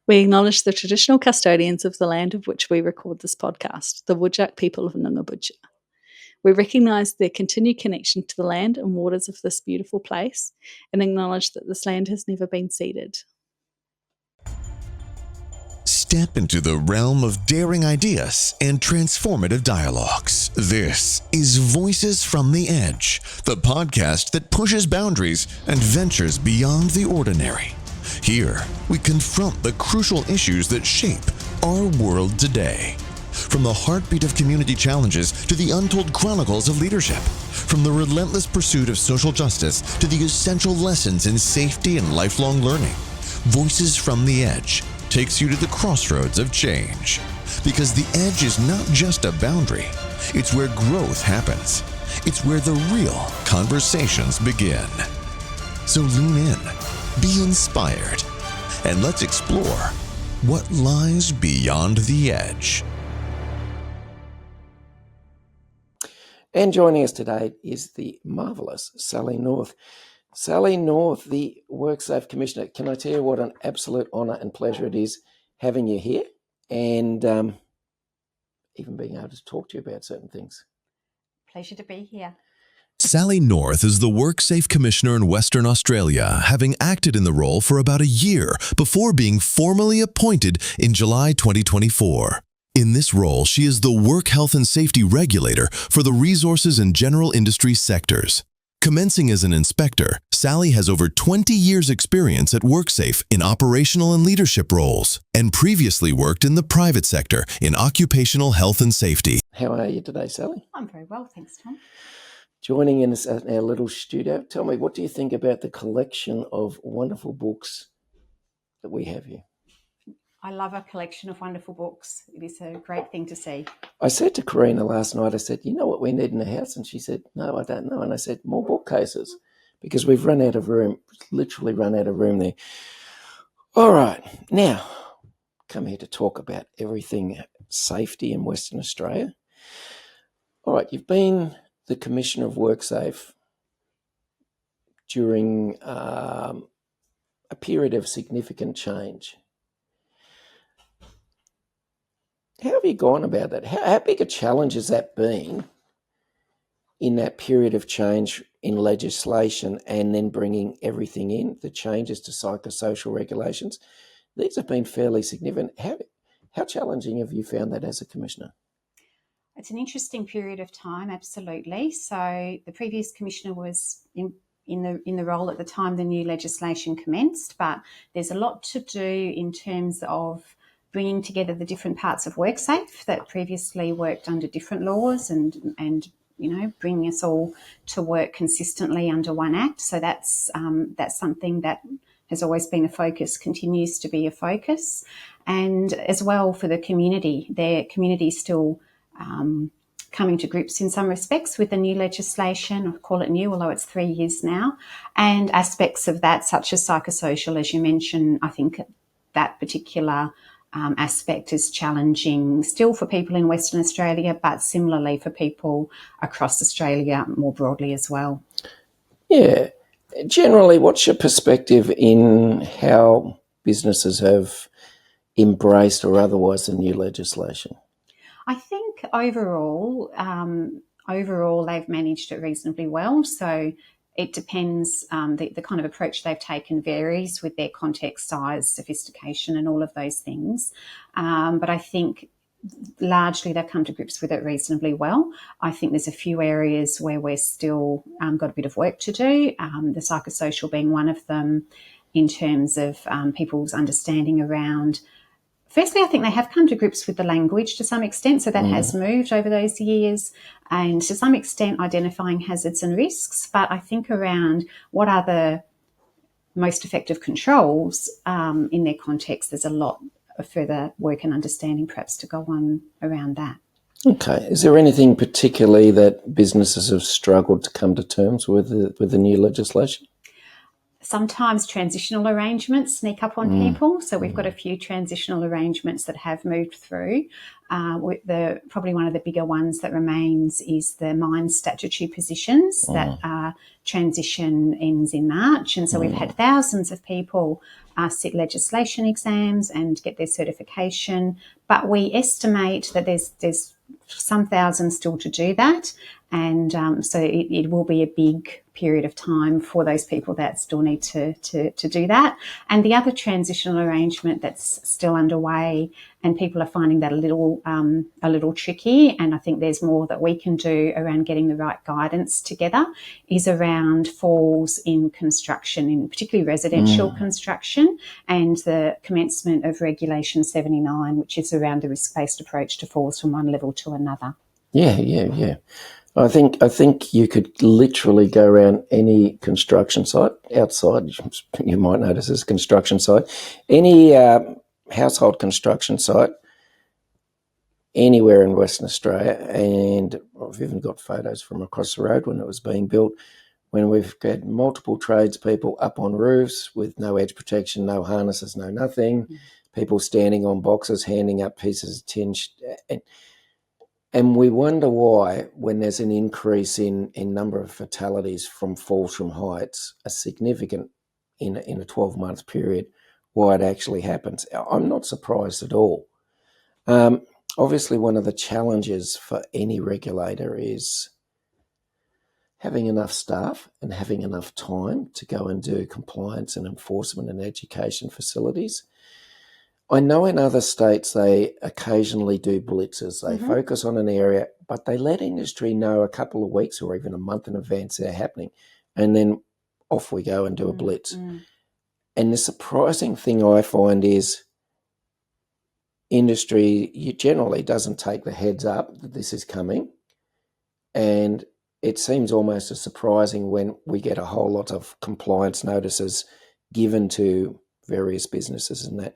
We acknowledge the traditional custodians of the land of which we record this podcast, the Whadjuk people of Nungabudja. We recognise their continued connection to the land and waters of this beautiful place and acknowledge that this land has never been ceded. Step into the realm of daring ideas and transformative dialogues. This is Voices from the Edge, the podcast that pushes boundaries and ventures beyond the ordinary. Here, we confront the crucial issues that shape our world today. From the heartbeat of community challenges to the untold chronicles of leadership. From the relentless pursuit of social justice to the essential lessons in safety and lifelong learning. Voices from the Edge takes you to the crossroads of change. Because the edge is not just a boundary, it's where growth happens. It's where the real conversations begin. So lean in, be inspired, and let's explore what lies beyond the edge. And joining us today is the marvellous Sally North. Sally North, the WorkSafe Commissioner. Can I tell you what an absolute honour and pleasure it is having you here and even being able to talk to you about certain things. Pleasure to be here. Sally North is the WorkSafe Commissioner in Western Australia, having acted in the role for about a year before being formally appointed in July 2024. In this role, she is the Work Health and Safety Regulator for the resources and general industry sectors. Commencing as an inspector, Sally has over 20 years' experience at WorkSafe in operational and leadership roles, and previously worked in the private sector in occupational health and safety. How are you today, Sally? I'm very well, thanks, Tom. Joining in us at our little studio, tell me, what do you think about the collection of wonderful books that we have here? I love a collection of wonderful books. It is a great thing to see. I said to Karina last night, I said, you know what we need in the house? And she said, no, I don't know. And I said, more bookcases, because we've run out of room, literally run out of room there. All right, now, come here to talk about everything safety in Western Australia. All right, you've been the Commissioner of WorkSafe during a period of significant change. How have you gone about that? How big a challenge has that been in that period of change in legislation and then bringing everything in, the changes to psychosocial regulations? These have been fairly significant. How challenging have you found that as a Commissioner? It's an interesting period of time, absolutely. So the previous Commissioner was in the role at the time the new legislation commenced, but there's a lot to do in terms of bringing together the different parts of WorkSafe that previously worked under different laws and bringing us all to work consistently under one act. So that's something that has always been a focus, continues to be a focus. And as well for the community, their community is still coming to grips in some respects with the new legislation. I call it new, although it's 3 years now. And aspects of that, such as psychosocial, as you mentioned, I think that particular aspect is challenging still for people in Western Australia, but similarly for people across Australia more broadly as well. Yeah. Generally, what's your perspective in how businesses have embraced or otherwise the new legislation? I think overall they've managed it reasonably well. So it depends, the kind of approach they've taken varies with their context, size, sophistication and all of those things. But I think largely they've come to grips with it reasonably well. I think there's a few areas where we're still got a bit of work to do, the psychosocial being one of them in terms of people's understanding around. Firstly, I think they have come to grips with the language to some extent, so that has moved over those years, and to some extent identifying hazards and risks. But I think around what are the most effective controls in their context, there's a lot of further work and understanding perhaps to go on around that. Okay. Is there anything particularly that businesses have struggled to come to terms with the new legislation? Sometimes transitional arrangements sneak up on people. So we've got a few transitional arrangements that have moved through. Probably one of the bigger ones that remains is the mine statutory positions that transition ends in March. And so we've had thousands of people sit legislation exams and get their certification. But we estimate that there's some thousands still to do that. And so it will be a big period of time for those people that still need to do that. And the other transitional arrangement that's still underway, and people are finding that a little tricky, and I think there's more that we can do around getting the right guidance together, is around falls in construction, in particularly residential construction, and the commencement of Regulation 79, which is around the risk-based approach to falls from one level to another. Yeah. I think you could literally go around any construction site outside. You might notice as a construction site, any household construction site anywhere in Western Australia, and I've even got photos from across the road when it was being built, when we've had multiple tradespeople up on roofs with no edge protection, no harnesses, no nothing, people standing on boxes, handing up pieces of tin. And we wonder why, when there's an increase in number of fatalities from falls from heights, a significant in a 12-month period, why it actually happens. I'm not surprised at all. Obviously, one of the challenges for any regulator is having enough staff and having enough time to go and do compliance and enforcement and education facilities. I know in other states they occasionally do blitzes. They focus on an area, but they let industry know a couple of weeks or even a month in advance they're happening, and then off we go and do a blitz. And the surprising thing I find is industry generally doesn't take the heads up that this is coming, and it seems almost as surprising when we get a whole lot of compliance notices given to various businesses and that.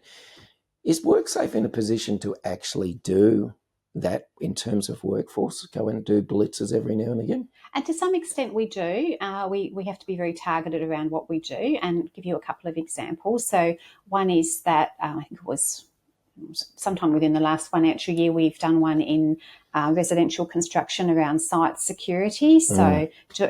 Is WorkSafe in a position to actually do that in terms of workforce, go and do blitzes every now and again? And to some extent we do. We have to be very targeted around what we do, and give you a couple of examples. So one is that I think it was sometime within the last financial year, we've done one in residential construction around site security. So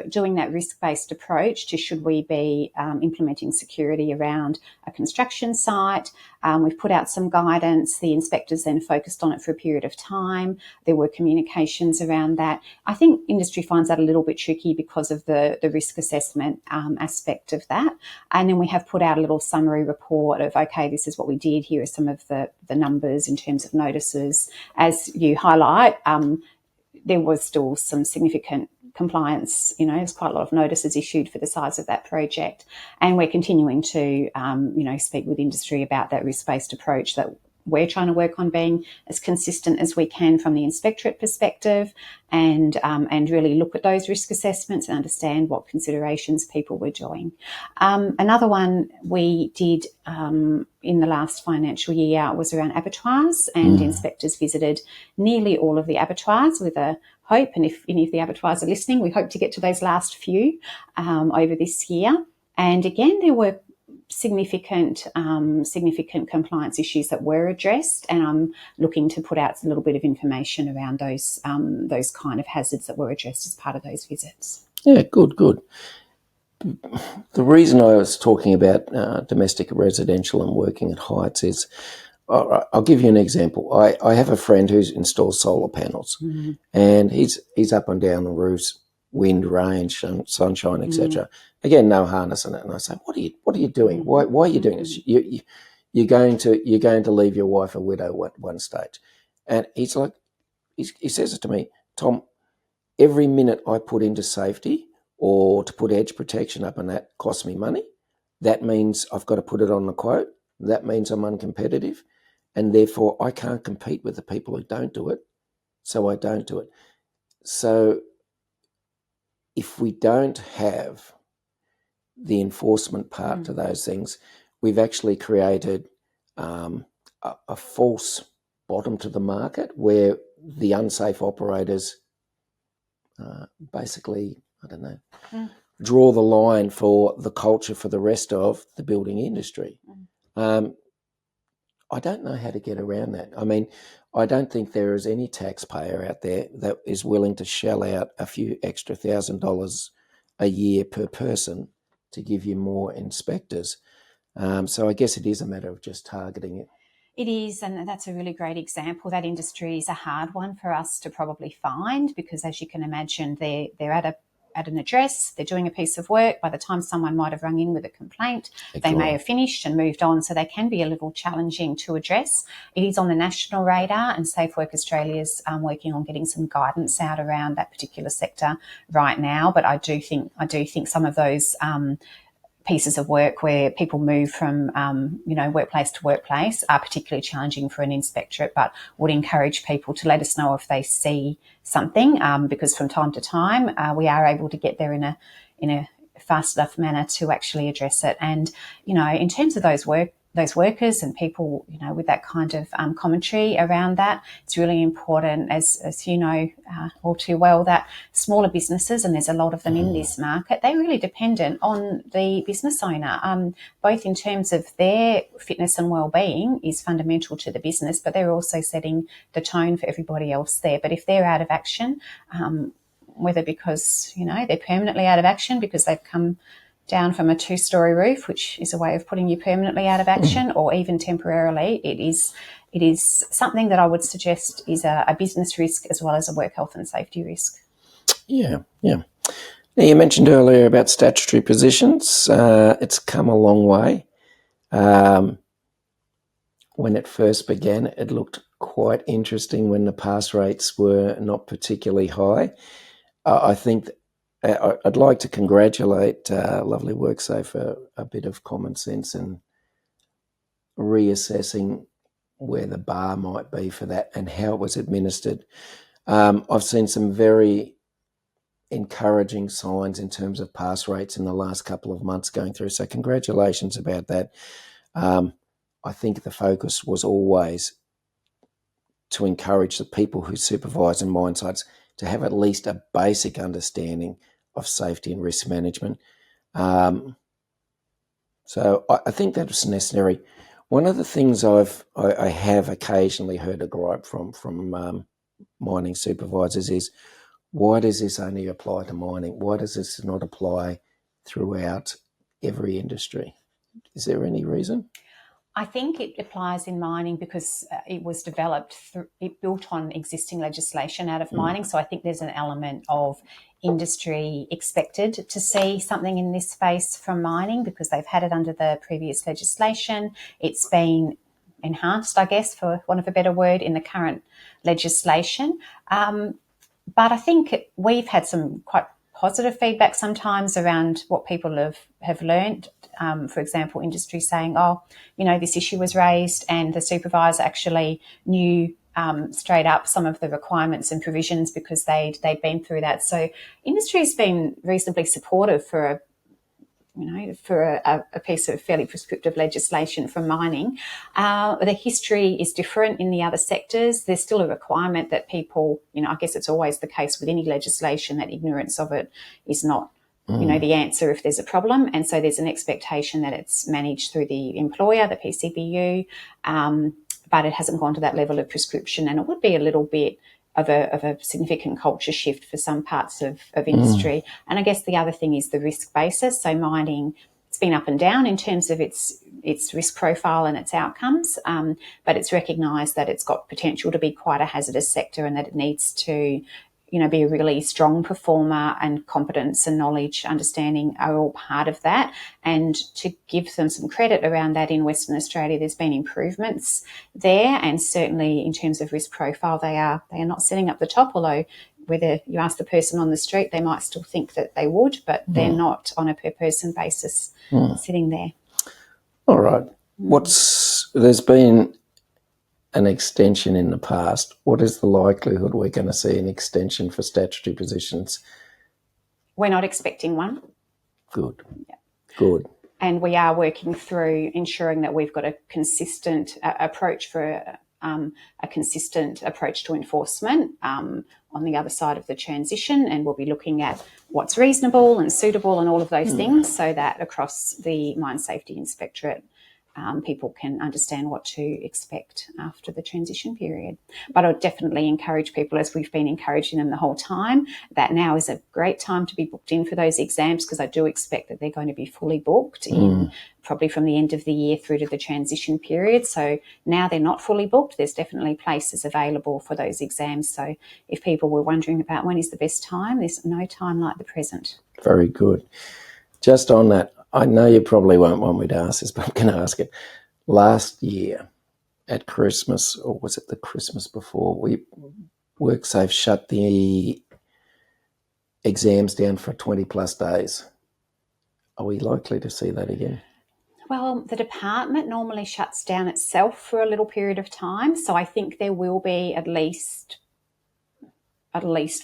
doing that risk-based approach to should we be implementing security around a construction site. We've put out some guidance. The inspectors then focused on it for a period of time. There were communications around that. I think industry finds that a little bit tricky because of the risk assessment aspect of that. And then we have put out a little summary report of, okay, this is what we did. Here are some of the numbers in terms of notices. As you highlight, there was still some significant compliance, there's quite a lot of notices issued for the size of that project. And we're continuing to, speak with industry about that risk-based approach that we're trying to work on being as consistent as we can from the inspectorate perspective, and really look at those risk assessments and understand what considerations people were doing. Another one we did in the last financial year was around abattoirs, and inspectors visited nearly all of the abattoirs with a hope, and if any of the abattoirs are listening, we hope to get to those last few over this year. And again, there were significant compliance issues that were addressed, and I'm looking to put out a little bit of information around those kind of hazards that were addressed as part of those visits. Yeah, good. The reason I was talking about domestic residential and working at heights is, I'll give you an example. I have a friend who's installed solar panels, and he's up and down the roofs, wind, rain, sunshine, etc. Again, no harness in it. And I say, what are you doing? Why are you doing this? You're going to leave your wife a widow at one stage. And he's like, he says it to me, Tom, every minute I put into safety or to put edge protection up, and that costs me money. That means I've got to put it on the quote. That means I'm uncompetitive, and therefore I can't compete with the people who don't do it. So I don't do it. So if we don't have the enforcement part to those things, we've actually created a false bottom to the market where the unsafe operators basically, draw the line for the culture for the rest of the building industry. I don't know how to get around that. I mean, I don't think there is any taxpayer out there that is willing to shell out a few extra $1,000 a year per person to give you more inspectors. So I guess it is a matter of just targeting it. It is, and that's a really great example. That industry is a hard one for us to probably find because, as you can imagine, they're at an address, they're doing a piece of work. By the time someone might have rung in with a complaint, they may have finished and moved on, so they can be a little challenging to address. It is on the national radar, and Safe Work Australia is working on getting some guidance out around that particular sector right now. But I do think some of those pieces of work where people move from, workplace to workplace are particularly challenging for an inspectorate, but would encourage people to let us know if they see something, because from time to time we are able to get there in a fast enough manner to actually address it. And, in terms of those workers and people, with that kind of commentary around that, it's really important, as you know all too well, that smaller businesses, and there's a lot of them in this market, they're really dependent on the business owner, both in terms of their fitness and well-being is fundamental to the business, but they're also setting the tone for everybody else there. But if they're out of action, whether because, they're permanently out of action because they've come down from a 2-story roof, which is a way of putting you permanently out of action, or even temporarily, it is something that I would suggest is a business risk as well as a work health and safety risk. Yeah. Now, you mentioned earlier about statutory positions. It's come a long way. When it first began, it looked quite interesting when the pass rates were not particularly high. I think I'd like to congratulate lovely WorkSafe for a bit of common sense and reassessing where the bar might be for that and how it was administered. I've seen some very encouraging signs in terms of pass rates in the last couple of months going through, so congratulations about that. I think the focus was always to encourage the people who supervise in mine sites to have at least a basic understanding of safety and risk management. So I think that was necessary. One of the things I have occasionally heard a gripe from mining supervisors is, why does this only apply to mining? Why does this not apply throughout every industry? Is there any reason? I think it applies in mining because it was developed, it built on existing legislation out of mining. So I think there's an element of industry expected to see something in this space from mining because they've had it under the previous legislation. It's been enhanced, I guess, for want of a better word, in the current legislation. But I think we've had some quite positive feedback sometimes around what people have learned. For example, industry saying, this issue was raised and the supervisor actually knew straight up some of the requirements and provisions because they'd been through that. So industry's been reasonably supportive for a piece of fairly prescriptive legislation from mining. The history is different in the other sectors. There's still a requirement that people, I guess it's always the case with any legislation that ignorance of it is not, the answer if there's a problem. And so there's an expectation that it's managed through the employer, the PCBU, but it hasn't gone to that level of prescription. And it would be a little bit of a significant culture shift for some parts of industry. And I guess the other thing is the risk basis. So mining, it's been up and down in terms of its risk profile and its outcomes, but it's recognised that it's got potential to be quite a hazardous sector and that it needs to be a really strong performer, and competence and knowledge, understanding are all part of that. And to give them some credit around that in Western Australia, there's been improvements there, and certainly in terms of risk profile, they are not sitting up the top, although whether you ask the person on the street, they might still think that they would, but they're not on a per person basis sitting there. All right. There's been an extension in the past. What is the likelihood we're going to see an extension for statutory positions? We're not expecting one. Good. Yeah. Good. And we are working through ensuring that we've got a consistent approach for a consistent approach to enforcement on the other side of the transition, and we'll be looking at what's reasonable and suitable and all of those things, so that across the Mine Safety Inspectorate people can understand what to expect after the transition period. But I would definitely encourage people, as we've been encouraging them the whole time, that now is a great time to be booked in for those exams, because I do expect that they're going to be fully booked in probably from the end of the year through to the transition period. So now they're not fully booked. There's definitely places available for those exams. So if people were wondering about when is the best time, there's no time like the present. Very good. Just on that, I know you probably won't want me to ask this, but I'm going to ask it. Last year at Christmas, or was it the Christmas before, WorkSafe shut the exams down for 20 plus days. Are we likely to see that again? Well, the department normally shuts down itself for a little period of time, so I think there will be at least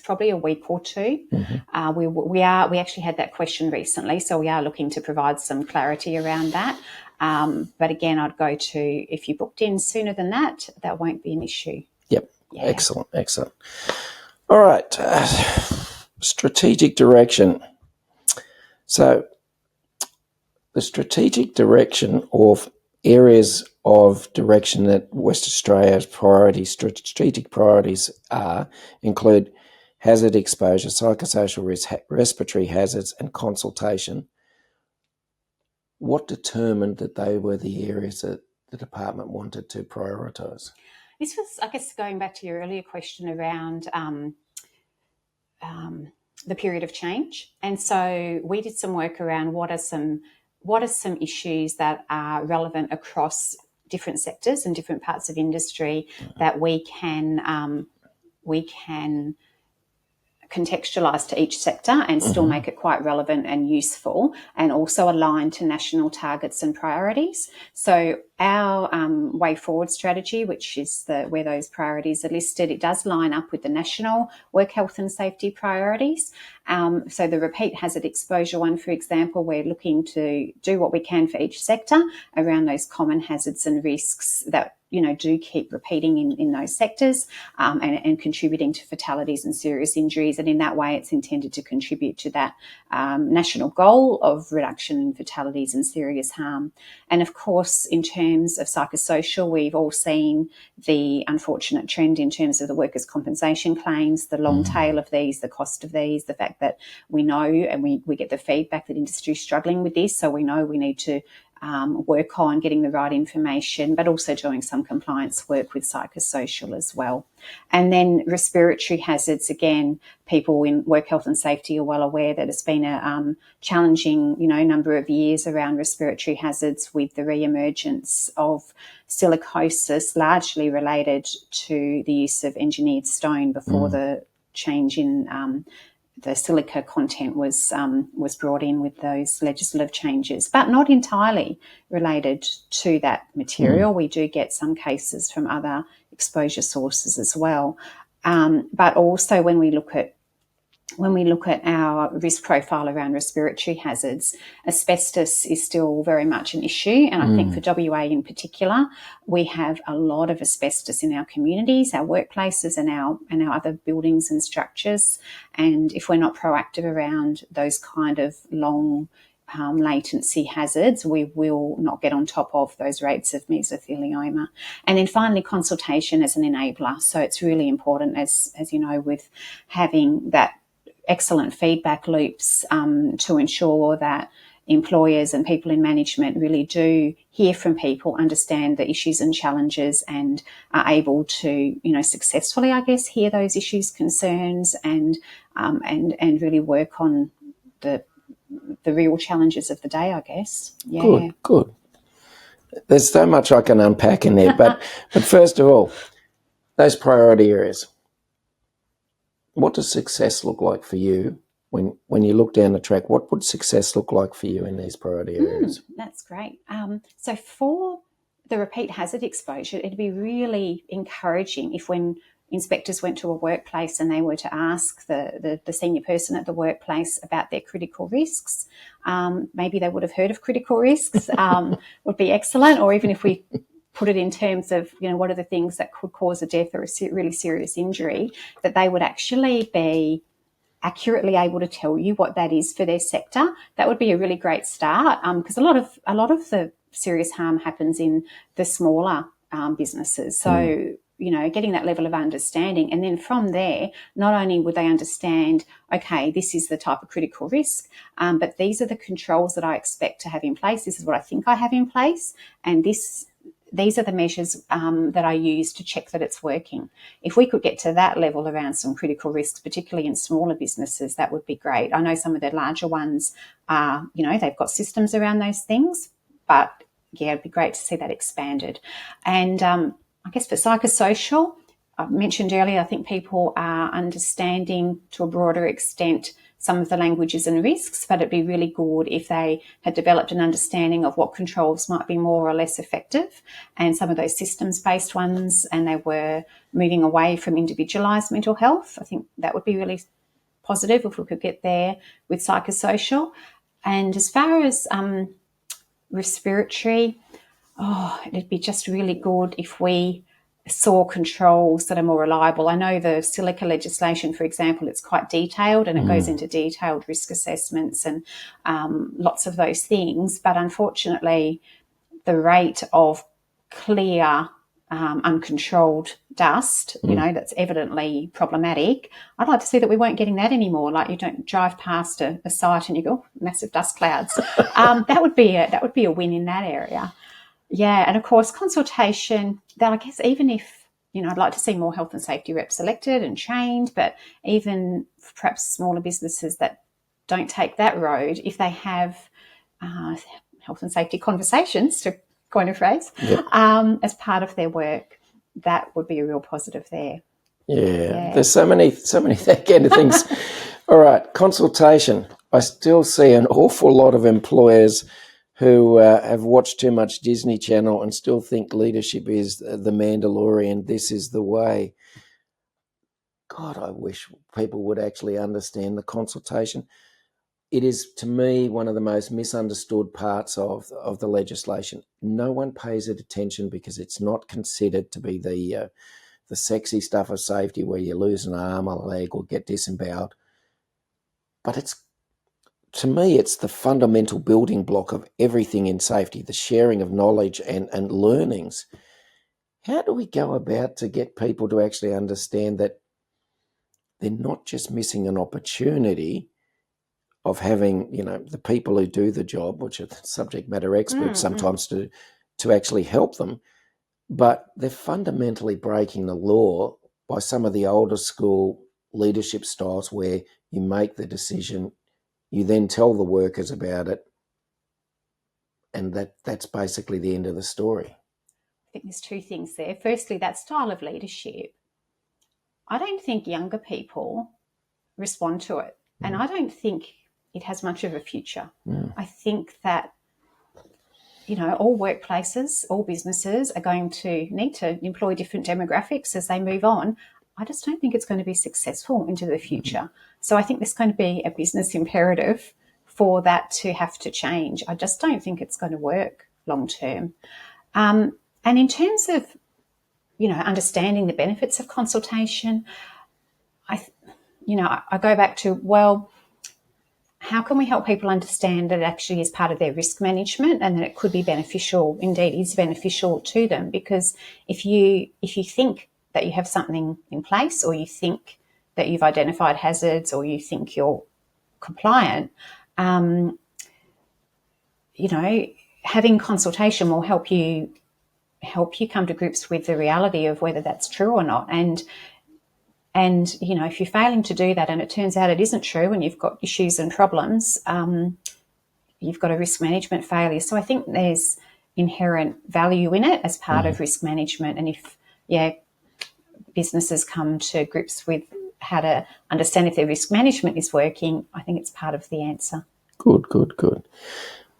probably a week or two. We actually had that question recently, so we are looking to provide some clarity around that. But again, I'd go to, if you booked in sooner than that, that won't be an issue. Yep. Yeah. Excellent. All right. Strategic direction. So the strategic direction, of areas of direction that West Australia's strategic priorities include hazard exposure, psychosocial risk, respiratory hazards, and consultation. What determined that they were the areas that the department wanted to prioritise? This was, I guess, going back to your earlier question around the period of change. And so we did some work around what are some issues that are relevant across different sectors and different parts of industry that we can contextualise to each sector and still make it quite relevant and useful, and also align to national targets and priorities. So our way forward strategy, which is where those priorities are listed, it does line up with the national work health and safety priorities. So the repeat hazard exposure one, for example, we're looking to do what we can for each sector around those common hazards and risks that do keep repeating in those sectors, and contributing to fatalities and serious injuries. And in that way, it's intended to contribute to that national goal of reduction in fatalities and serious harm. And of course, in terms of psychosocial, we've all seen the unfortunate trend in terms of the workers' compensation claims, the long tail of these, the cost of these, the fact that we know and we get the feedback that industry is struggling with this. So we know we need to work on getting the right information, but also doing some compliance work with psychosocial as well. And then respiratory hazards, again, people in work health and safety are well aware that it's been a challenging, number of years around respiratory hazards, with the re-emergence of silicosis, largely related to the use of engineered stone before the change in the silica content was brought in with those legislative changes, but not entirely related to that material. We do get some cases from other exposure sources as well. But also when we look at our risk profile around respiratory hazards, asbestos is still very much an issue. And I think for WA in particular, we have a lot of asbestos in our communities, our workplaces and our other buildings and structures. And if we're not proactive around those kind of long latency hazards, we will not get on top of those rates of mesothelioma. And then finally, consultation as an enabler. So it's really important, as you know, with having that excellent feedback loops to ensure that employers and people in management really do hear from people, understand the issues and challenges, and are able to, successfully, I guess, hear those issues, concerns, and really work on the real challenges of the day, I guess. Yeah. Good. There's so much I can unpack in there, but first of all, those priority areas. What does success look like for you when you look down the track? What would success look like for you in these priority areas? That's great. So for the repeat hazard exposure, it'd be really encouraging if, when inspectors went to a workplace and they were to ask the senior person at the workplace about their critical risks, maybe they would have heard of critical risks, would be excellent. Or even if we put it in terms of, what are the things that could cause a death or a really serious injury, that they would actually be accurately able to tell you what that is for their sector. That would be a really great start, because a lot of the serious harm happens in the smaller businesses. So, getting that level of understanding. And then from there, not only would they understand, okay, this is the type of critical risk, but these are the controls that I expect to have in place. This is what I think I have in place. And these are the measures that I use to check that it's working. If we could get to that level around some critical risks, particularly in smaller businesses, that would be great. I know some of the larger ones are, they've got systems around those things, but yeah, it'd be great to see that expanded. And I guess for psychosocial, I mentioned earlier, I think people are understanding to a broader extent some of the languages and risks, but it'd be really good if they had developed an understanding of what controls might be more or less effective and some of those systems-based ones, and they were moving away from individualised mental health. I think that would be really positive if we could get there with psychosocial. And as far as respiratory, it'd be just really good if we saw controls that are more reliable. I know the silica legislation, for example, it's quite detailed and it goes into detailed risk assessments and lots of those things. But unfortunately, the rate of clear, uncontrolled dust, that's evidently problematic. I'd like to see that we weren't getting that anymore. Like, you don't drive past a site and you go, massive dust clouds. That would be a win in that area. Yeah, and of course, consultation, that I guess even if, I'd like to see more health and safety reps elected and trained, but even perhaps smaller businesses that don't take that road, if they have health and safety conversations, to coin a phrase, as part of their work, that would be a real positive there. Yeah. There's so many that kind of things. All right, consultation. I still see an awful lot of employers who have watched too much Disney Channel and still think leadership is the Mandalorian. This is the way. God, I wish people would actually understand the consultation. It is, to me, one of the most misunderstood parts of the legislation. No one pays it attention because it's not considered to be the sexy stuff of safety where you lose an arm or a leg or get disemboweled. But to me, it's the fundamental building block of everything in safety, the sharing of knowledge and learnings. How do we go about to get people to actually understand that they're not just missing an opportunity of having, the people who do the job, which are subject matter experts sometimes to actually help them, but they're fundamentally breaking the law by some of the older school leadership styles where you make the decision, you then tell the workers about it, and that's basically the end of the story. I think there's two things there. Firstly, that style of leadership, I don't think younger people respond to it. And I don't think it has much of a future. I think that, all workplaces, all businesses are going to need to employ different demographics as they move on. I just don't think it's going to be successful into the future. So I think there's going to be a business imperative for that to have to change. I just don't think it's going to work long term. And in terms of, understanding the benefits of consultation, I go back to, well, how can we help people understand that it actually is part of their risk management and that it could be beneficial, indeed is beneficial to them? Because if you think that you have something in place, or you think that you've identified hazards, or you think you're compliant, having consultation will help you come to grips with the reality of whether that's true or not. And if you're failing to do that and it turns out it isn't true and you've got issues and problems, you've got a risk management failure. So I think there's inherent value in it as part of risk management. And if, businesses come to grips with how to understand if their risk management is working, I think it's part of the answer. Good.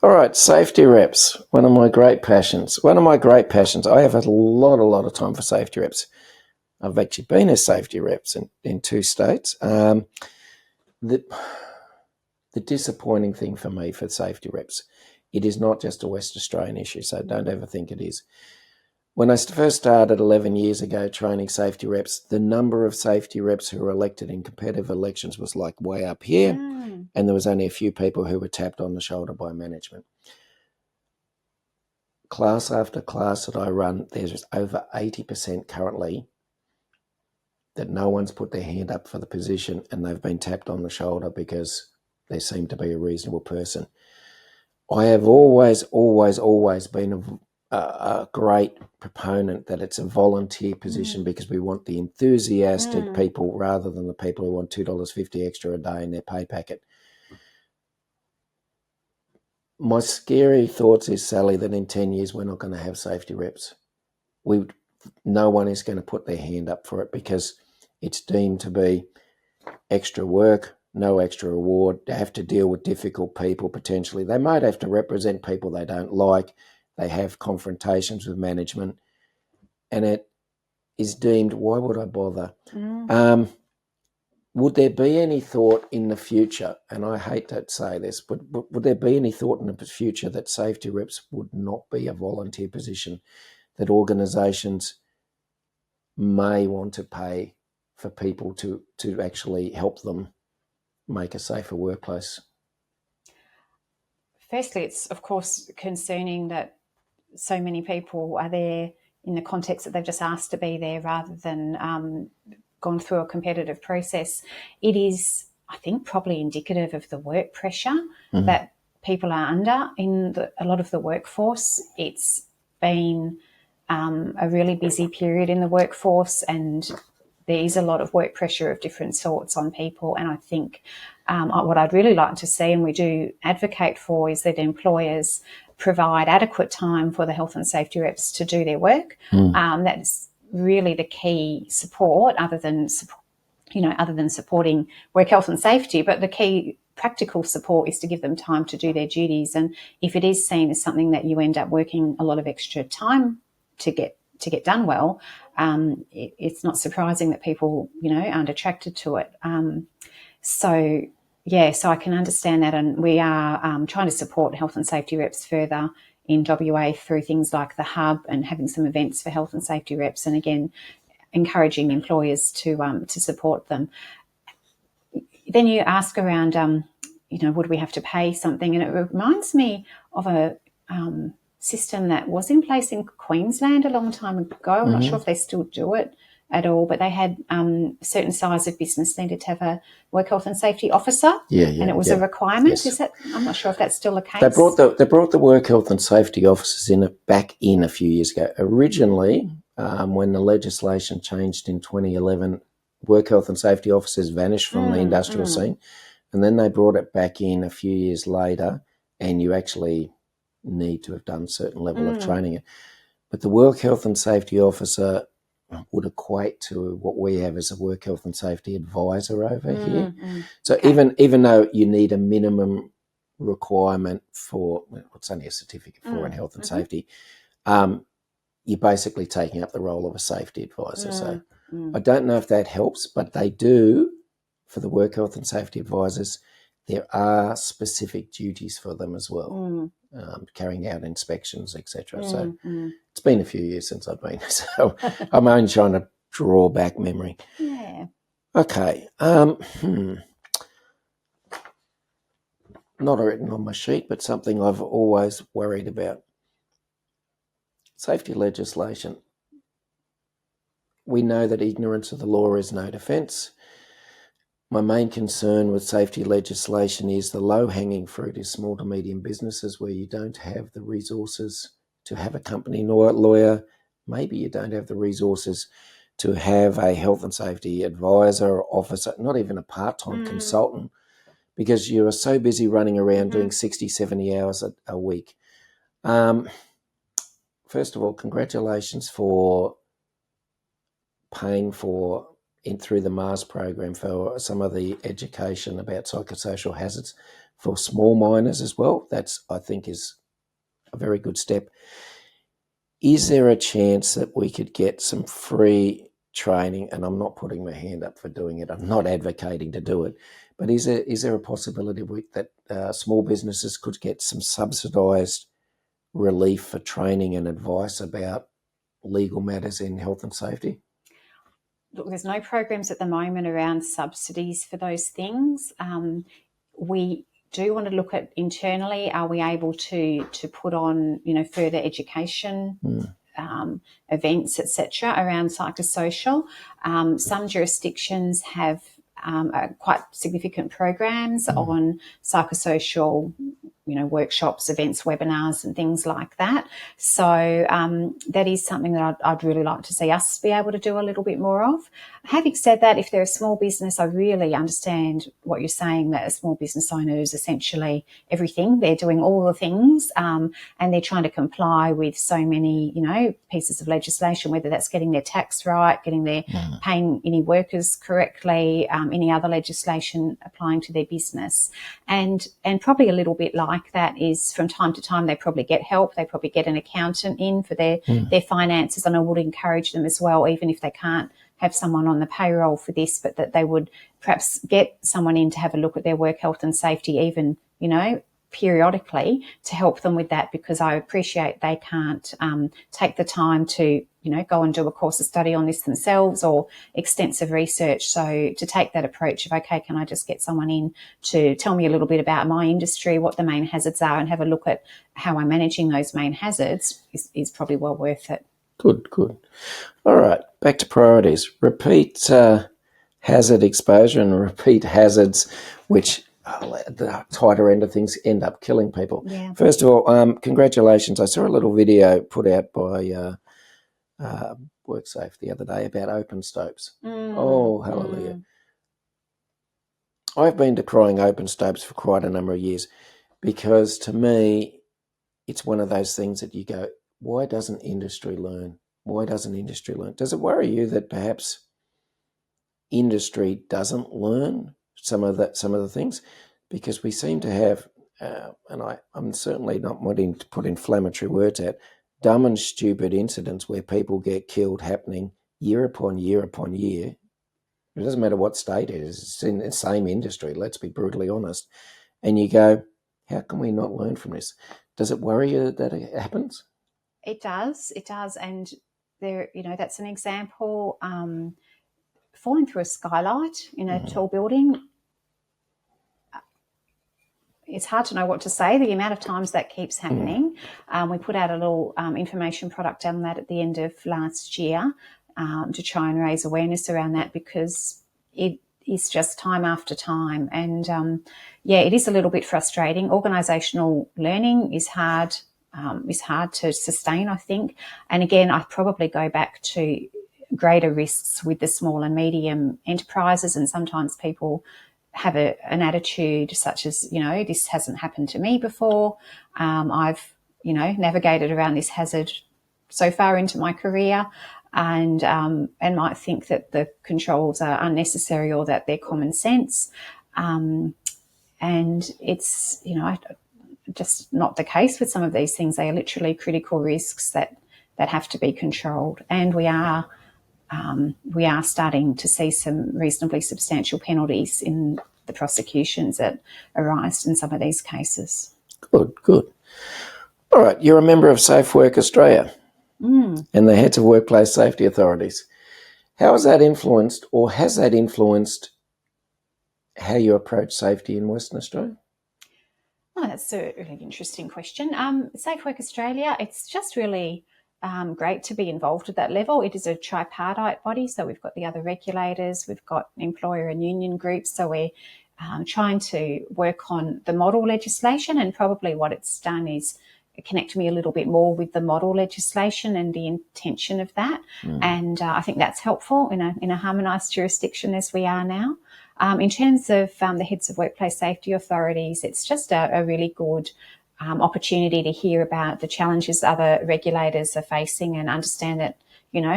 All right, safety reps, one of my great passions. I have had a lot of time for safety reps. I've actually been as safety reps in 2 states. The disappointing thing for me for safety reps, it is not just a West Australian issue, so don't ever think it is. When I first started 11 years ago training safety reps, the number of safety reps who were elected in competitive elections was like way up here, and there was only a few people who were tapped on the shoulder by management. class after class that I run, there's over 80% currently that no one's put their hand up for the position and they've been tapped on the shoulder because they seem to be a reasonable person. I have always been a great proponent that it's a volunteer position because we want the enthusiastic people rather than the people who want $2.50 extra a day in their pay packet. My scary thoughts is, Sally, that in 10 years we're not going to have safety reps. No one is going to put their hand up for it because it's deemed to be extra work, no extra reward. They have to deal with difficult people potentially. They might have to represent people they don't like. They have confrontations with management. And it is deemed, why would I bother? Would there be any thought in the future, and I hate to say this, but would there be any thought in the future that safety reps would not be a volunteer position, that organisations may want to pay for people to actually help them make a safer workplace? Firstly, it's of course concerning that so many people are there in the context that they've just asked to be there rather than gone through a competitive process. It is, I think, probably indicative of the work pressure that people are under in a lot of the workforce. It's been a really busy period in the workforce, and there is a lot of work pressure of different sorts on people. And I think what I'd really like to see, and we do advocate for, is that employers provide adequate time for the health and safety reps to do their work. That's really the key support, other than supporting work health and safety. But the key practical support is to give them time to do their duties. And if it is seen as something that you end up working a lot of extra time to get done well, it's not surprising that people, aren't attracted to it. So I can understand that, and we are trying to support health and safety reps further in WA through things like the hub and having some events for health and safety reps, and again encouraging employers to support them. Then you ask around, would we have to pay something? And it reminds me of a system that was in place in Queensland a long time ago. I'm not sure if they still do it at all, but they had a certain size of business needed to have a work health and safety officer, and it was a requirement. Yes. Is that? I'm not sure if that's still the case. They brought the work health and safety officers back in a few years ago. Originally, when the legislation changed in 2011, work health and safety officers vanished from the industrial scene, and then they brought it back in a few years later, and you actually need to have done a certain level of training. But the work health and safety officer would equate to what we have as a work health and safety advisor over here. So okay. even though you need a minimum requirement for, it's only a certificate for in health and safety, you're basically taking up the role of a safety advisor. So I don't know if that helps, but they do, for the work health and safety advisors, there are specific duties for them as well, carrying out inspections, etc. So it's been a few years since I've been, so I'm only trying to draw back memory. Yeah. Okay. Not written on my sheet, but something I've always worried about. Safety legislation. We know that ignorance of the law is no defence. My main concern with safety legislation is the low-hanging fruit is small to medium businesses where you don't have the resources to have a company lawyer. Maybe you don't have the resources to have a health and safety advisor or officer, not even a part-time consultant, because you are so busy running around doing 60, 70 hours a week. First of all, congratulations for paying for through the Mars program for some of the education about psychosocial hazards for small miners as well. That's, I think, is a very good step. Is there a chance that we could get some free training? And I'm not putting my hand up for doing it. I'm not advocating to do it. But is there a possibility that small businesses could get some subsidised relief for training and advice about legal matters in health and safety? Look, there's no programs at the moment around subsidies for those things. We do want to look at internally, are we able to put on, further education events, etc., around psychosocial? Some jurisdictions have quite significant programs on psychosocial, workshops, events, webinars, and things like that. So that is something that I'd really like to see us be able to do a little bit more of. Having said that, if they're a small business, I really understand what you're saying, that a small business owner is essentially everything. They're doing all the things and they're trying to comply with so many, pieces of legislation, whether that's getting their tax right, getting their paying any workers correctly, any other legislation applying to their business. And probably a little bit like that is from time to time they probably get help. They probably get an accountant in for their finances, and I would encourage them as well, even if they can't have someone on the payroll for this, but that they would perhaps get someone in to have a look at their work health and safety, even, periodically, to help them with that, because I appreciate they can't take the time to, go and do a course of study on this themselves or extensive research. So to take that approach of, okay, can I just get someone in to tell me a little bit about my industry, what the main hazards are, and have a look at how I'm managing those main hazards is probably well worth it. Good. All right, back to priorities. Repeat hazard exposure and repeat hazards, which at the tighter end of things end up killing people. Yeah. First of all, congratulations. I saw a little video put out by WorkSafe the other day about open stopes. Oh, hallelujah. I've been decrying open stopes for quite a number of years because to me it's one of those things that you go, why doesn't industry learn? Why doesn't industry learn? Does it worry you that perhaps industry doesn't learn some of the things? Because we seem to have, and I'm certainly not wanting to put inflammatory words out, dumb and stupid incidents where people get killed happening year upon year upon year. It doesn't matter what state it is. It's in the same industry, let's be brutally honest. And you go, how can we not learn from this? Does it worry you that it happens? It does. And there, that's an example. Falling through a skylight in a tall building, it's hard to know what to say, the amount of times that keeps happening. We put out a little information product on that at the end of last year to try and raise awareness around that, because it is just time after time. And, it is a little bit frustrating. Organisational learning is hard to sustain, I think. And again, I probably go back to greater risks with the small and medium enterprises, and sometimes people have an attitude such as, this hasn't happened to me before. I've, navigated around this hazard so far into my career, and might think that the controls are unnecessary or that they're common sense. And it's, just not the case with some of these things. They are literally critical risks that have to be controlled. And we are starting to see some reasonably substantial penalties in the prosecutions that arise in some of these cases. Good. All right, you're a member of Safe Work Australia and the heads of workplace safety authorities. How has that influenced, or has that influenced how you approach safety in Western Australia? Oh, that's a really interesting question. Safe Work Australia, it's just really great to be involved at that level. It is a tripartite body, so we've got the other regulators, we've got employer and union groups, so we're trying to work on the model legislation, and probably what it's done is connect me a little bit more with the model legislation and the intention of that. And I think that's helpful in a harmonised jurisdiction as we are now. In terms of the heads of workplace safety authorities, it's just a really good opportunity to hear about the challenges other regulators are facing and understand that,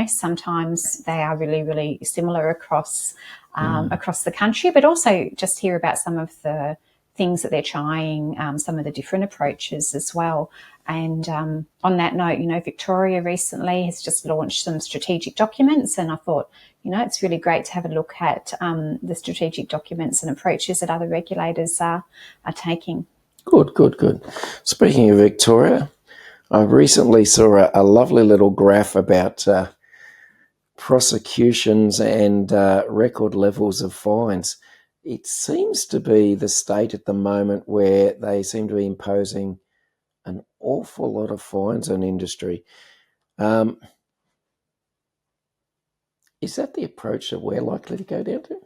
sometimes they are really, really similar across the country, but also just hear about some of the things that they're trying, some of the different approaches as well. And on that note, Victoria recently has just launched some strategic documents, and I thought, it's really great to have a look at the strategic documents and approaches that other regulators are taking. Good. Speaking of Victoria, I recently saw a lovely little graph about prosecutions and record levels of fines. it seems to be the state at the moment where they seem to be imposing an awful lot of fines on industry. Is that the approach that we're likely to go down to?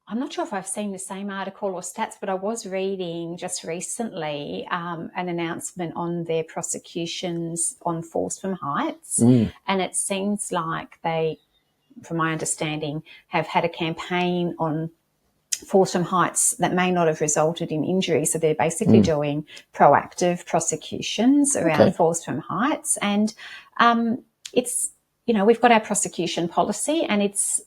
I'm not sure if I've seen the same article or stats, but I was reading just recently an announcement on their prosecutions on falls from heights. And it seems like they, from my understanding, have had a campaign on falls from heights that may not have resulted in injury. So they're basically doing proactive prosecutions around falls from heights. And it's, we've got our prosecution policy, and it's,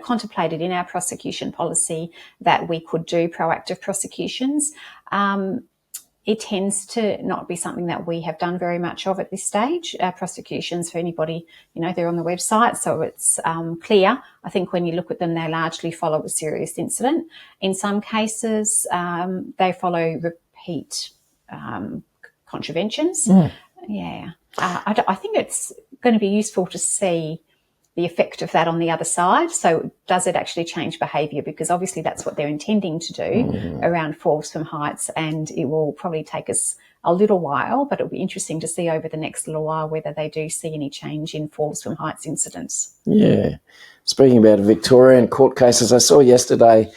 contemplated in our prosecution policy that we could do proactive prosecutions. It tends to not be something that we have done very much of at this stage. Our prosecutions, for anybody, they're on the website, so it's clear. I think when you look at them, they largely follow a serious incident. In some cases, they follow repeat contraventions. Yeah. I think it's going to be useful to see the effect of that on the other side. So does it actually change behaviour? Because obviously that's what they're intending to do around falls from heights, and it will probably take us a little while, but it'll be interesting to see over the next little while whether they do see any change in falls from heights incidents. Yeah. Speaking about Victorian court cases, I saw yesterday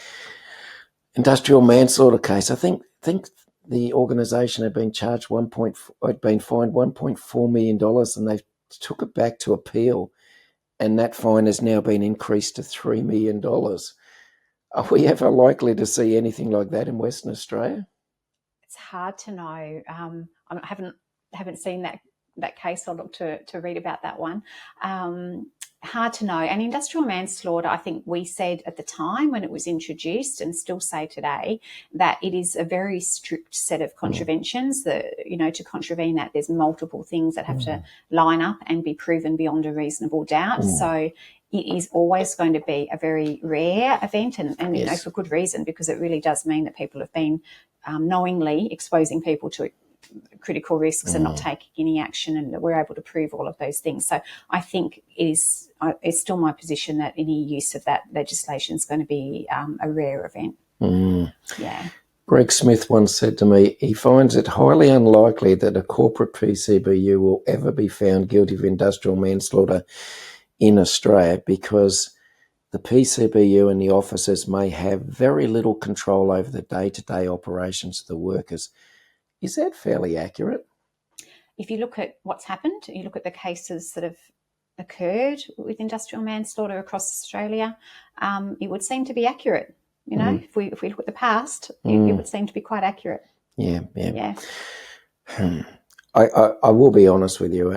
industrial manslaughter case. I think the organisation had been charged fined $1.4 million, and they took it back to appeal. And that fine has now been increased to $3 million. Are we ever likely to see anything like that in Western Australia? It's hard to know. I haven't seen that case. I'll look to read about that one. Hard to know. And industrial manslaughter, I think we said at the time when it was introduced, and still say today, that it is a very strict set of contraventions. That, to contravene that, there's multiple things that have to line up and be proven beyond a reasonable doubt. So it is always going to be a very rare event, and for good reason, because it really does mean that people have been knowingly exposing people to critical risks and not taking any action, and that we're able to prove all of those things. So I think it's still my position that any use of that legislation is going to be a rare event. Yeah. Greg Smith once said to me, he finds it highly unlikely that a corporate PCBU will ever be found guilty of industrial manslaughter in Australia, because the PCBU and the officers may have very little control over the day-to-day operations of the workers. Is that fairly accurate? If you look at what's happened, you look at the cases that have occurred with industrial manslaughter across Australia, it would seem to be accurate. If we look at the past, it would seem to be quite accurate. Yeah. I will be honest with you.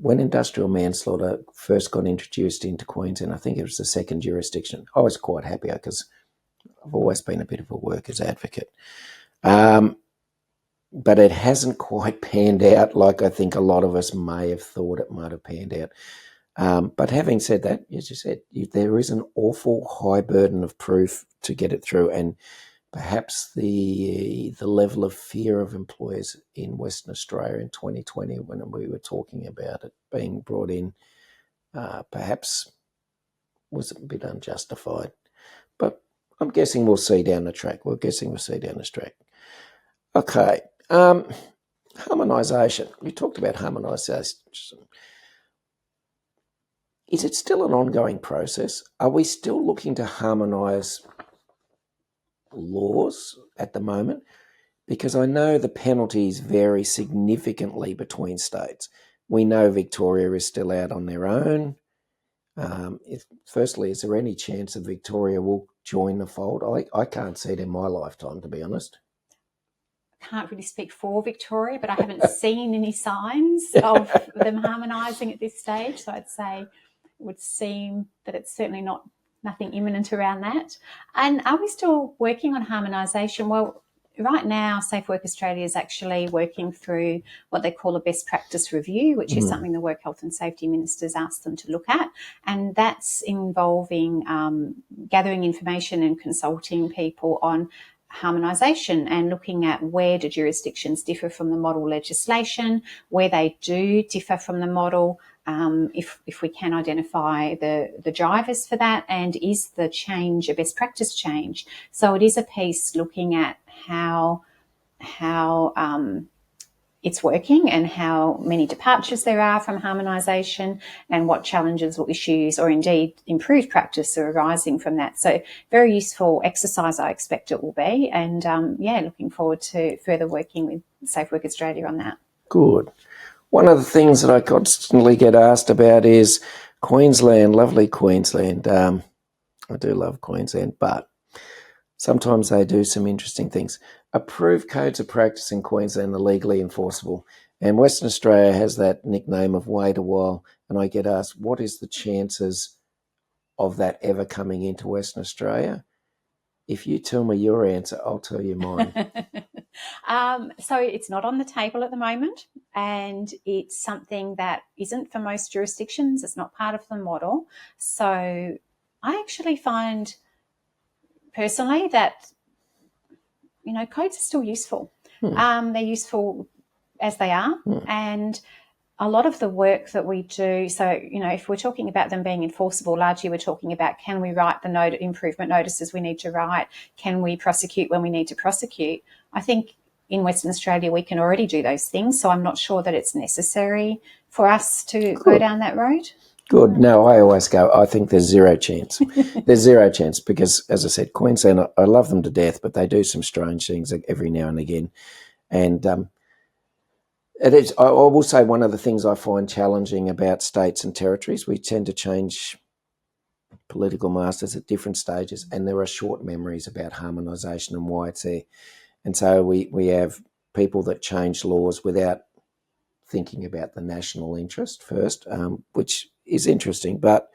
When industrial manslaughter first got introduced into Queensland, I think it was the second jurisdiction, I was quite happy because I've always been a bit of a workers' advocate. But it hasn't quite panned out like I think a lot of us may have thought it might have panned out. But having said that, as you said, there is an awful high burden of proof to get it through, and perhaps the level of fear of employers in Western Australia in 2020, when we were talking about it being brought in, perhaps was a bit unjustified. But I'm guessing we'll see down the track. Okay. Harmonisation. We talked about harmonisation. Is it still an ongoing process? Are we still looking to harmonise laws at the moment? Because I know the penalties vary significantly between states. We know Victoria is still out on their own. Firstly, is there any chance that Victoria will join the fold? I can't see it in my lifetime, to be honest. Can't really speak for Victoria, but I haven't seen any signs of them harmonising at this stage. So I'd say it would seem that it's certainly nothing imminent around that. And are we still working on harmonisation? Well, right now, Safe Work Australia is actually working through what they call a best practice review, which is something the Work Health and Safety Ministers asked them to look at. And that's involving gathering information and consulting people on harmonisation and looking at where do jurisdictions differ from the model legislation, where they do differ from the model, if we can identify the drivers for that, and is the change a best practice change. So it is a piece looking at how it's working and how many departures there are from harmonisation and what challenges or issues or indeed improved practice are arising from that. So very useful exercise, I expect it will be. And, looking forward to further working with Safe Work Australia on that. Good. One of the things that I constantly get asked about is Queensland, lovely Queensland. I do love Queensland, but sometimes they do some interesting things. Approved codes of practice in Queensland are legally enforceable, and Western Australia has that nickname of wait a while, and I get asked, what is the chances of that ever coming into Western Australia? If you tell me your answer, I'll tell you mine. So it's not on the table at the moment, and it's something that isn't for most jurisdictions. It's not part of the model. So I actually find personally that, codes are still useful. They're useful as they are. And a lot of the work that we do, so, if we're talking about them being enforceable, largely we're talking about, can we write the improvement notices we need to write? Can we prosecute when we need to prosecute? I think in Western Australia we can already do those things, so I'm not sure that it's necessary for us to go down that road. Good. No, I always go, I think there's zero chance. There's zero chance because, as I said, Queensland, I love them to death, but they do some strange things every now and again. And it is, I will say, one of the things I find challenging about states and territories, we tend to change political masters at different stages, and there are short memories about harmonisation and why it's there. And so we have people that change laws without thinking about the national interest first, which is interesting. But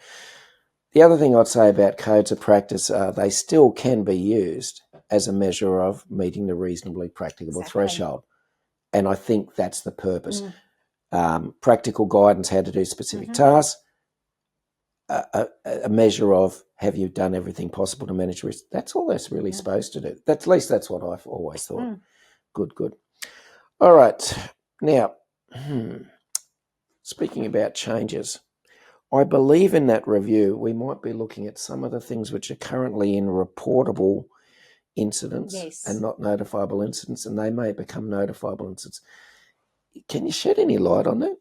the other thing I'd say about codes of practice, they still can be used as a measure of meeting the reasonably practicable threshold. And I think that's the purpose. Practical guidance, how to do specific tasks, a measure of have you done everything possible to manage risk. That's all that's really supposed to do. At least that's what I've always thought. Good. All right. Now, speaking about changes, I believe in that review we might be looking at some of the things which are currently in reportable incidents and not notifiable incidents, and they may become notifiable incidents. Can you shed any light on that?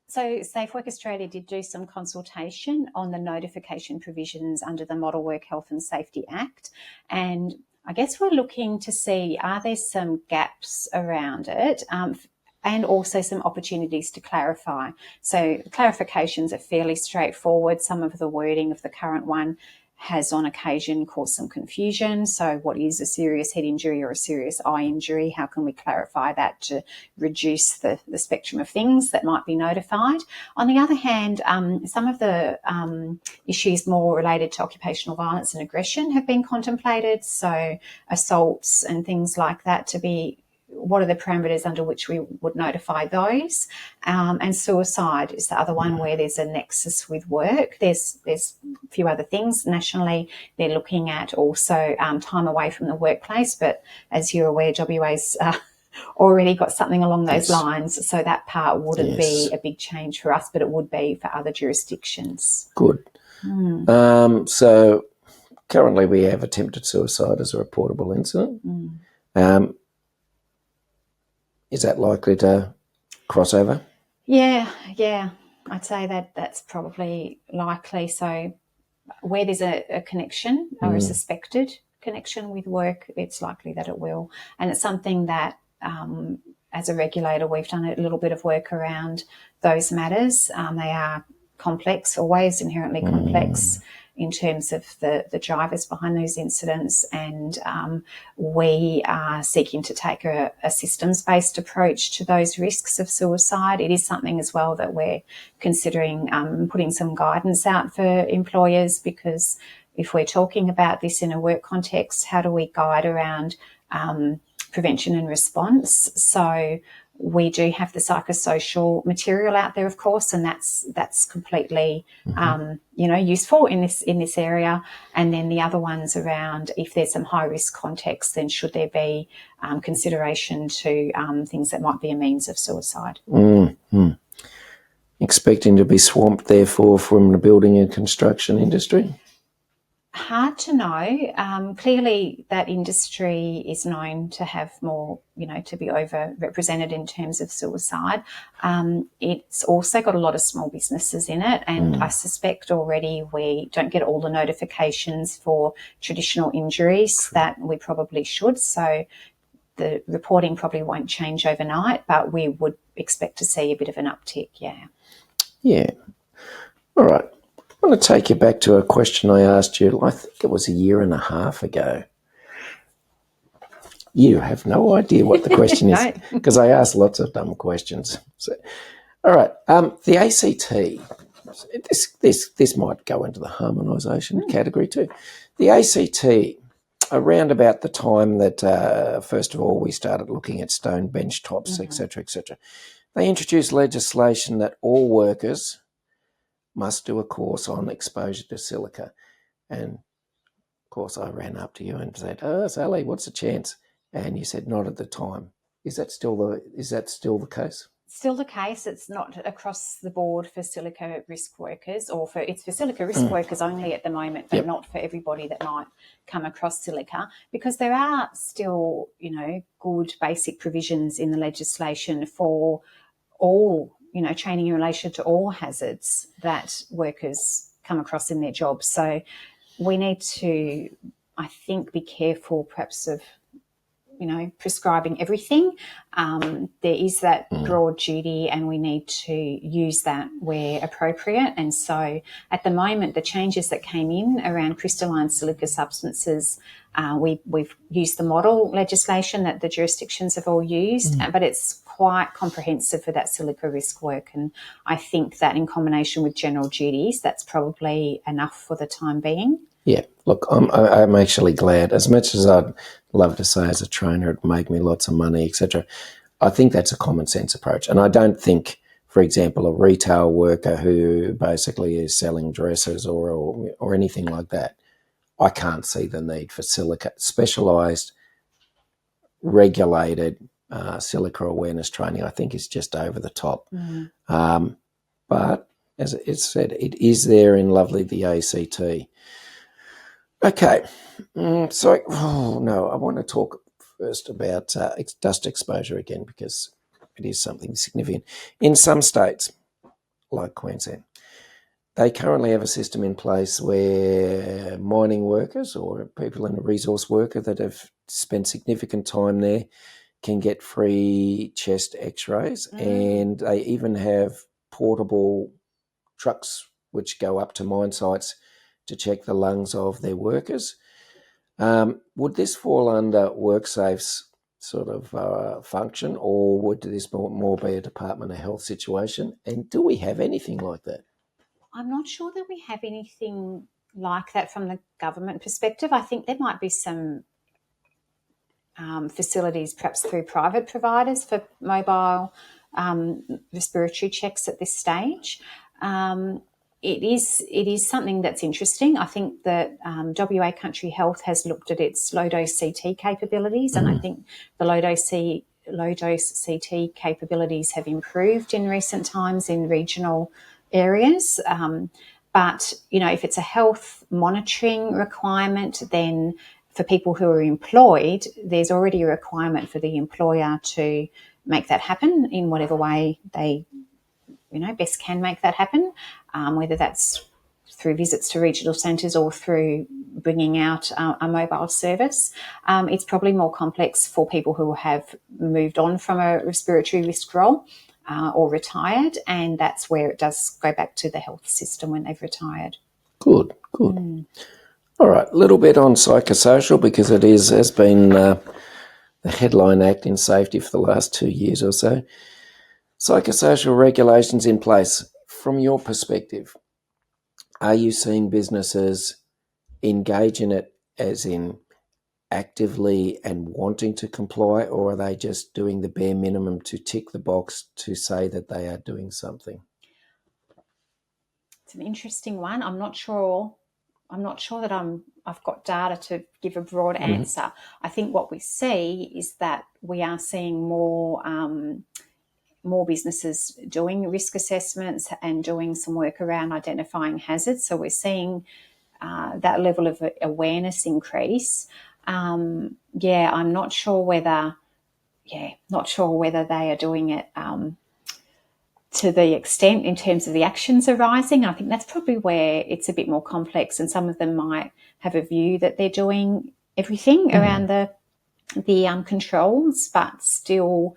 So Safe Work Australia did do some consultation on the notification provisions under the Model Work Health and Safety Act, and I guess we're looking to see, are there some gaps around it, and also some opportunities to clarify. So clarifications are fairly straightforward. Some of the wording of the current one has on occasion caused some confusion. So what is a serious head injury or a serious eye injury? How can we clarify that to reduce the spectrum of things that might be notified? On the other hand, some of the issues more related to occupational violence and aggression have been contemplated. So assaults and things like that, to be, what are the parameters under which we would notify those? And suicide is the other one where there's a nexus with work. There's a few other things. Nationally, they're looking at also time away from the workplace, but as you're aware, WA's already got something along those lines, so that part wouldn't be a big change for us, but it would be for other jurisdictions. Good. So currently we have attempted suicide as a reportable incident. Is that likely to cross over? Yeah, I'd say that that's probably likely. So where there's a connection or a suspected connection with work, it's likely that it will. And it's something that as a regulator, we've done a little bit of work around those matters. They are complex, always inherently complex in terms of the drivers behind those incidents, and we are seeking to take a systems-based approach to those risks of suicide. It is something as well that we're considering putting some guidance out for employers, because if we're talking about this in a work context, how do we guide around prevention and response? So we do have the psychosocial material out there, of course, and that's completely useful in this area. And then the other ones around, if there's some high risk context, then should there be consideration to things that might be a means of suicide. expecting to be swamped, therefore, from the building and construction industry? Hard to know. Clearly, that industry is known to have more, to be overrepresented in terms of suicide. It's also got a lot of small businesses in it, and I suspect already we don't get all the notifications for traditional injuries that we probably should. So the reporting probably won't change overnight, but we would expect to see a bit of an uptick, yeah. Yeah. All right. I want to take you back to a question I asked you, I think it was 1.5 years ago. You have no idea what the question is, because I ask lots of dumb questions. So, all right. The ACT, this might go into the harmonisation category too. The ACT, around about the time that, first of all, we started looking at stone bench tops, etc., they introduced legislation that all workers must do a course on exposure to silica. And, of course, I ran up to you and said, Sally, what's the chance? And you said, not at the time. Is that still the case? Still the case. It's not across the board for silica risk workers, it's for silica risk workers only at the moment, but not for everybody that might come across silica, because there are still, good basic provisions in the legislation for all, training in relation to all hazards that workers come across in their jobs. So we need to, I think, be careful perhaps of, prescribing everything. There is that broad duty, and we need to use that where appropriate. And so at the moment, the changes that came in around crystalline silica substances, we've used the model legislation that the jurisdictions have all used, but it's quite comprehensive for that silica risk work. And I think that in combination with general duties, that's probably enough for the time being. Yeah, look, I'm actually glad. As much as I'd love to say as a trainer it make me lots of money, etc., I think that's a common sense approach. And I don't think, for example, a retail worker who basically is selling dresses or anything like that, I can't see the need for silica, specialised, regulated silica awareness training. I think is just over the top. But as it's said, it is there in lovely the ACT. Okay, so I want to talk first about dust exposure again, because it is something significant. In some states, like Queensland, they currently have a system in place where mining workers or people in a resource worker that have spent significant time there can get free chest x-rays, and they even have portable trucks which go up to mine sites to check the lungs of their workers. Would this fall under WorkSafe's sort of function, or would this more be a Department of Health situation? And do we have anything like that? I'm not sure that we have anything like that from the government perspective. I think there might be some facilities perhaps through private providers for mobile respiratory checks at this stage. It is something that's interesting. I think that WA Country Health has looked at its low-dose CT capabilities, and I think the low-dose CT capabilities have improved in recent times in regional areas. But, if it's a health monitoring requirement, then for people who are employed, there's already a requirement for the employer to make that happen in whatever way they best can make that happen, whether that's through visits to regional centres or through bringing out a mobile service. It's probably more complex for people who have moved on from a respiratory risk role or retired, and that's where it does go back to the health system when they've retired. Good. All right, a little bit on psychosocial, because it has been the headline act in safety for the last 2 years or so. Psychosocial regulations in place. From your perspective, are you seeing businesses engage in it as in actively and wanting to comply, or are they just doing the bare minimum to tick the box to say that they are doing something? It's an interesting one. I'm not sure that I've got data to give a broad answer. I think what we see is that we are seeing more more businesses doing risk assessments and doing some work around identifying hazards. So we're seeing that level of awareness increase. I'm not sure whether they are doing it to the extent in terms of the actions arising. I think that's probably where it's a bit more complex, and some of them might have a view that they're doing everything around the controls, but still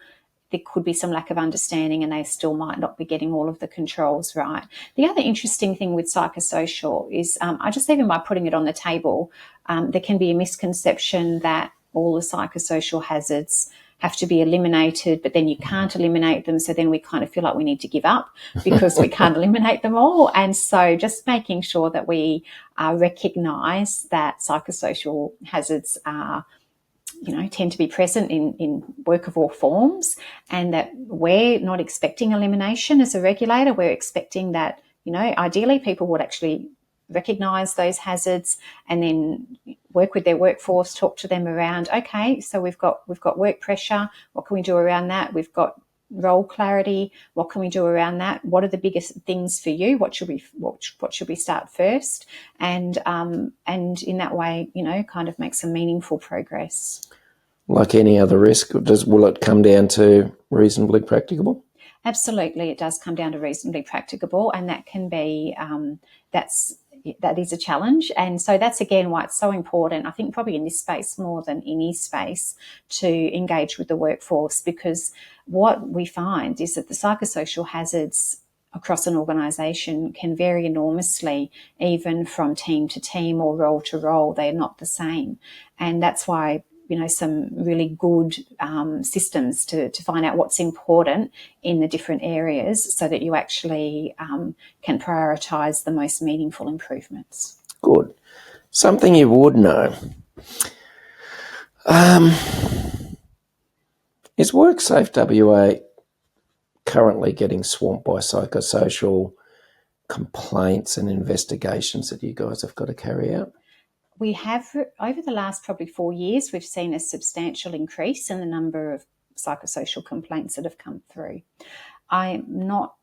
there could be some lack of understanding and they still might not be getting all of the controls right. The other interesting thing with psychosocial is, I just even by putting it on the table, there can be a misconception that all the psychosocial hazards have to be eliminated, but then you can't eliminate them. So then we kind of feel like we need to give up because we can't eliminate them all. And so just making sure that we recognise that psychosocial hazards are, tend to be present in work of all forms, and that we're not expecting elimination as a regulator. We're expecting that, ideally people would actually recognise those hazards and then work with their workforce, talk to them around, okay, so we've got work pressure, what can we do around that? We've got role clarity, what can we do around that? What are the biggest things for you? What should we start first? And in that way, kind of make some meaningful progress. Like any other risk, will it come down to reasonably practicable? Absolutely, it does come down to reasonably practicable, and that can be that is a challenge. And so that's again why it's so important, I think probably in this space more than any space, to engage with the workforce, because what we find is that the psychosocial hazards across an organisation can vary enormously, even from team to team or role to role. They're not the same. And that's why some really good systems to find out what's important in the different areas so that you actually can prioritise the most meaningful improvements. Good. Something you would know. Is WorkSafe WA currently getting swamped by psychosocial complaints and investigations that you guys have got to carry out? We have, over the last probably 4 years, we've seen a substantial increase in the number of psychosocial complaints that have come through. I'm not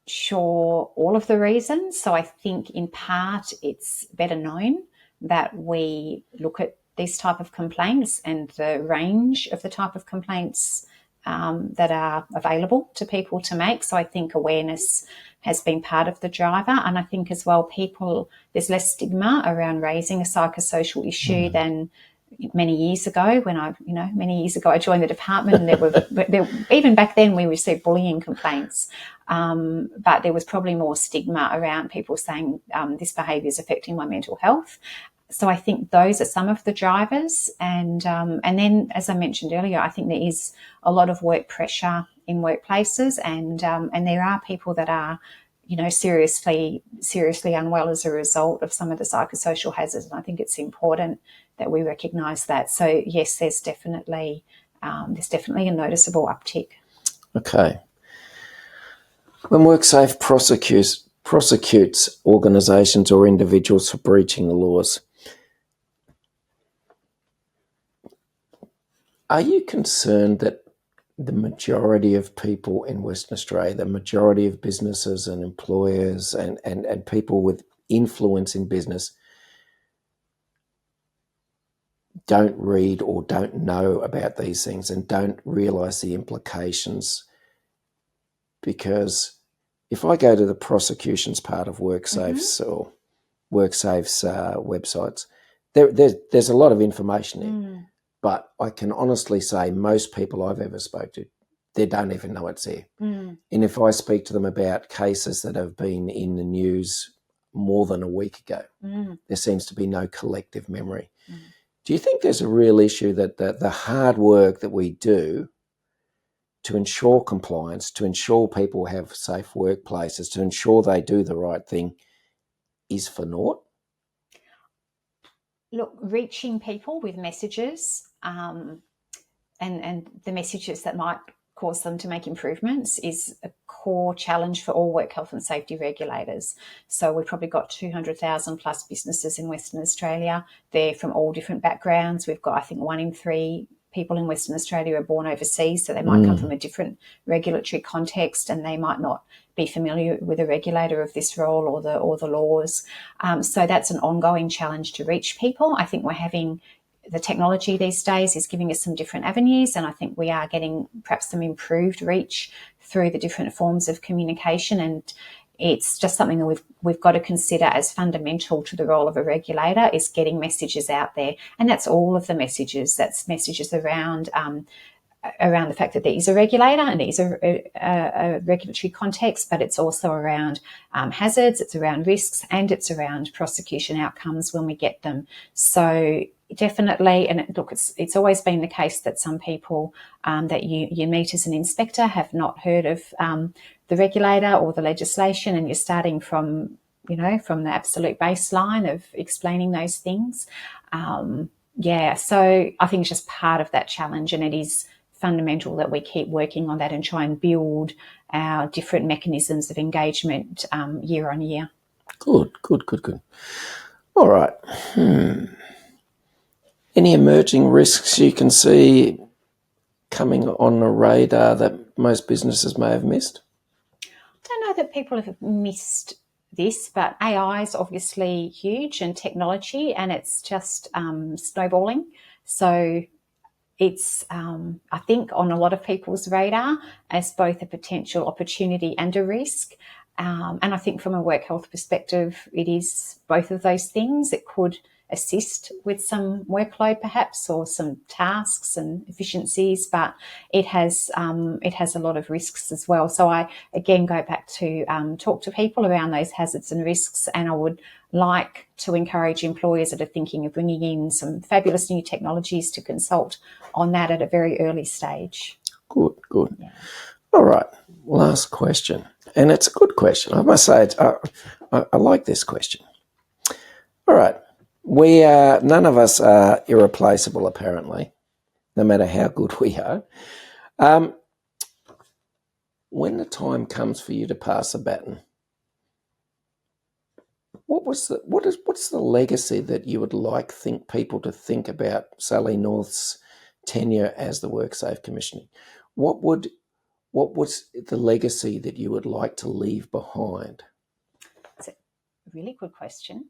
sure all of the reasons, so I think in part it's better known that we look at these type of complaints and the range of the type of complaints that are available to people to make. So I think awareness has been part of the driver, and I think as well there's less stigma around raising a psychosocial issue than many years ago when I joined the department, and even back then we received bullying complaints, but there was probably more stigma around people saying this behaviour is affecting my mental health. So I think those are some of the drivers, and then as I mentioned earlier, I think there is a lot of work pressure in workplaces, and there are people that are seriously unwell as a result of some of the psychosocial hazards, and I think it's important that we recognise that. So yes, there's definitely a noticeable uptick. Okay. When WorkSafe prosecutes organisations or individuals for breaching the laws, are you concerned that the majority of people in Western Australia, the majority of businesses and employers and people with influence in business don't read or don't know about these things and don't realise the implications? Because if I go to the prosecutions part of WorkSafe's or WorkSafe's websites, there's a lot of information there. But I can honestly say most people I've ever spoke to, they don't even know it's there. And if I speak to them about cases that have been in the news more than a week ago, there seems to be no collective memory. Do you think there's a real issue that the hard work that we do to ensure compliance, to ensure people have safe workplaces, to ensure they do the right thing is for naught? Look, reaching people with messages and the messages that might cause them to make improvements is a core challenge for all work health and safety regulators. So we've probably got 200,000 plus businesses in Western Australia. They're from all different backgrounds. We've got, I think, 1 in 3 people in Western Australia are born overseas, so they might come from a different regulatory context, and they might not be familiar with a regulator of this role or the laws. So that's an ongoing challenge to reach people. I think the technology these days is giving us some different avenues, and I think we are getting perhaps some improved reach through the different forms of communication, and it's just something that we've got to consider as fundamental to the role of a regulator, is getting messages out there. And that's all of the messages. That's messages around the fact that there is a regulator and there is a regulatory context, but it's also around hazards, it's around risks, and it's around prosecution outcomes when we get them. So definitely, and look, it's always been the case that some people that you meet as an inspector have not heard of the regulator or the legislation, and you're starting from the absolute baseline of explaining those things. So I think it's just part of that challenge, and it is fundamental that we keep working on that and try and build our different mechanisms of engagement year on year. Good. All right. Any emerging risks you can see coming on the radar that most businesses may have missed? I don't know that people have missed this, but AI is obviously huge, and technology, and it's just snowballing. So it's, I think, on a lot of people's radar as both a potential opportunity and a risk. And I think from a work health perspective, it is both of those things. It could assist with some workload perhaps, or some tasks and efficiencies, but it has a lot of risks as well. So I again go back to talk to people around those hazards and risks, and I would like to encourage employers that are thinking of bringing in some fabulous new technologies to consult on that at a very early stage. Good. Yeah. All right, last question, and it's a good question. I must say, I like this question. All right. None of us are irreplaceable, apparently, no matter how good we are. When the time comes for you to pass the baton, what's the legacy that you would think people to think about Sally North's tenure as the WorkSafe Commissioner? What was the legacy that you would like to leave behind? That's a really good question.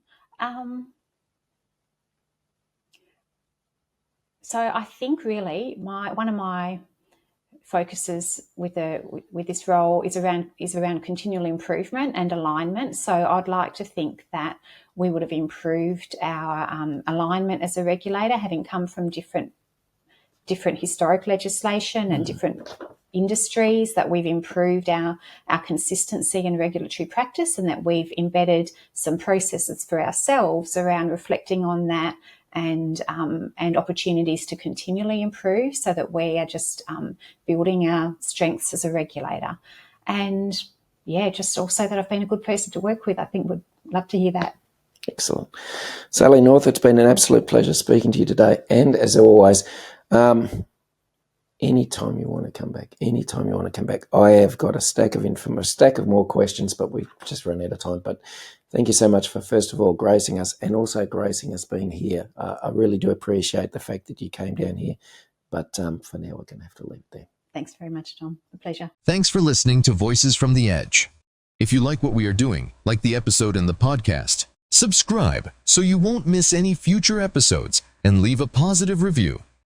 So I think really one of my focuses with this role is around continual improvement and alignment. So I'd like to think that we would have improved our alignment as a regulator, having come from different historic legislation and different industries, that we've improved our consistency in regulatory practice, and that we've embedded some processes for ourselves around reflecting on that and opportunities to continually improve, so that we are just building our strengths as a regulator. And just also that I've been a good person to work with. I think would love to hear that. Excellent. Sally North, it's been an absolute pleasure speaking to you today. And as always, anytime you want to come back, I have got a stack of more questions, but we've just run out of time. But thank you so much for, first of all, gracing us, and also gracing us being here. I really do appreciate the fact that you came down here. But for now, we're going to have to leave it there. Thanks very much, Tom. A pleasure. Thanks for listening to Voices from the Edge. If you like what we are doing, like the episode and the podcast, subscribe so you won't miss any future episodes, and leave a positive review.